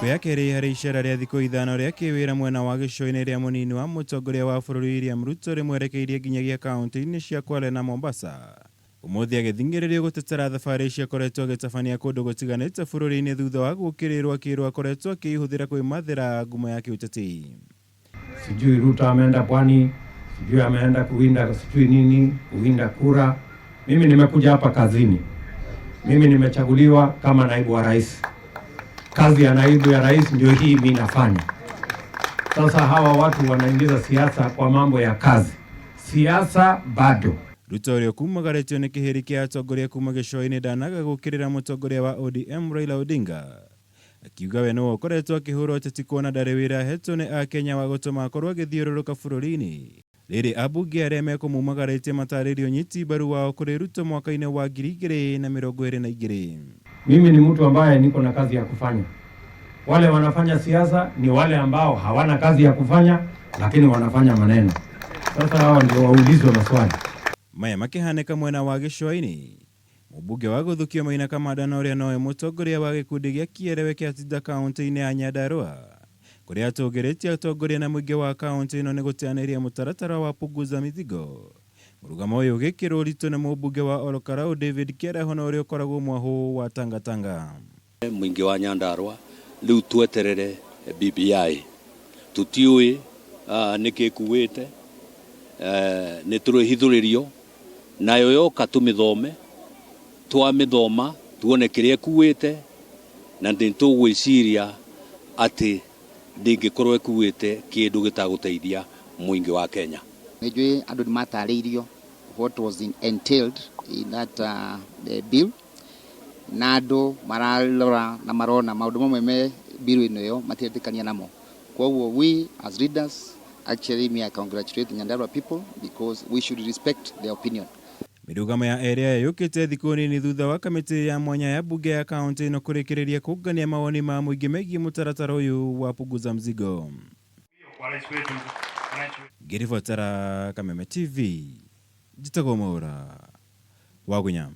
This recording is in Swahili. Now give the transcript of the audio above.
thikũ ya kerĩ harĩ icera rĩa thikũ ithano rĩa kĩwĩra mwena wa gĩcũa-inĩ rĩa mũnini wa mũtongoria wa bũrũri William Ruto rĩmwerekeirie nginyagia kaunti-inĩ cia Kwale na Mombasa. Ũmũthĩ agĩthingĩrĩrio gũtetera thabarĩ ciakoretwo agĩtabania kũndũ gũtiganĩte bũrũri-inĩ thutha wa gũkĩrĩrwo kĩrũ akoretwo akĩihũthĩra kwĩmathĩra ngumo ya kiũteti. Sijui Ruto ameenda Pwani, sijui ameenda kuwinda sijui nini, kuwinda kura. Mimi nimekuja hapa kazini. Mimi nimechaguliwa kama naibu wa rais. Kazi ya naibu ya rais ndio hii mimi nafanya. Sasa hawa watu wanaingiza siasa kwa mambo ya kazi. Siasa bado. Ruto ũrĩa kumagaretio nĩ kĩhĩri kĩa atongoria kuma gĩcũa-inĩ ndanaga gũkĩrĩra mũtongoria wa ODM Raila Odinga. Akiuga we no ũkoretwo akĩhũrwo ũteti kuona ndarĩ wĩra ahetwo nĩ Akenya wa gũtũma akorwo agĩthiũrũrũka bũrũri-inĩ. Rĩrĩ ambunge arĩa mekũmumagarĩtie matarĩrio nyiti mbaru wao kũrĩ Ruto mwaka-inĩ wa 2022. Mimi ni mtu ambaye niko na kazi ya kufanya. Wale wanafanya siasa ni wale ambao hawana kazi ya kufanya lakini wanafanya maneno. Sasa hao ndio waulizwe maswali. Maya makĩhanĩka mwena wa gĩcũa-inĩ. Mũmbunge wa gũthukio Maina Kamanda na ũrĩa nowe mũtongoria wa gĩkundi gĩa Kĩerewe kĩa Tita kaunti-inĩ ya Nyandarua, kũrĩa atũgĩrĩtie atongoria na mũingĩ wa kaunti ĩno nĩ gũteanĩria mũtaratara wa Punguza Mizigo. Mũrugamo ũyũ ũgĩkĩrwo ũritũ nĩ mũmbunge wa Olokarau David Kĩaraho na ũrĩa ũkoragwo mwahũ wa Tangatanga. Mũingĩ wa Nyandarua rĩu tweterere BBI. Tutiũĩ nĩkĩ ĩkuĩte, nĩ tũrĩhithũrĩrio nayo yoka tũmĩthome, twamĩthoma tuone kĩrĩa ĩkuĩte na nĩtũgwĩciria atĩ ndĩngĩkorwo ĩkuĩte kĩndũ gĩtagũteithia mũingĩ wa Kenya. Nĩnjũĩ andũ nĩmatarĩirio what was entailed in that bill, na andũ mararora na marona maũndũ mamwe me bill-inĩ ĩyo matiretĩkania namo. Kwoguo we as leaders, actually I congratulate the Nyandarua people because we should respect their opinion. Mirugamo ya area yũkĩte thikũ nini thutha wa kamĩtĩ ya mwanya ya bunge ya kaunti ĩno kũrĩkĩrĩria kũngania mawoni ma mũingĩ megiĩ mũtaratara ũyũ wa Punguza Mzigo. Ngĩribotera Kameme TV, njĩtagwo Mwaura wa Gunyam.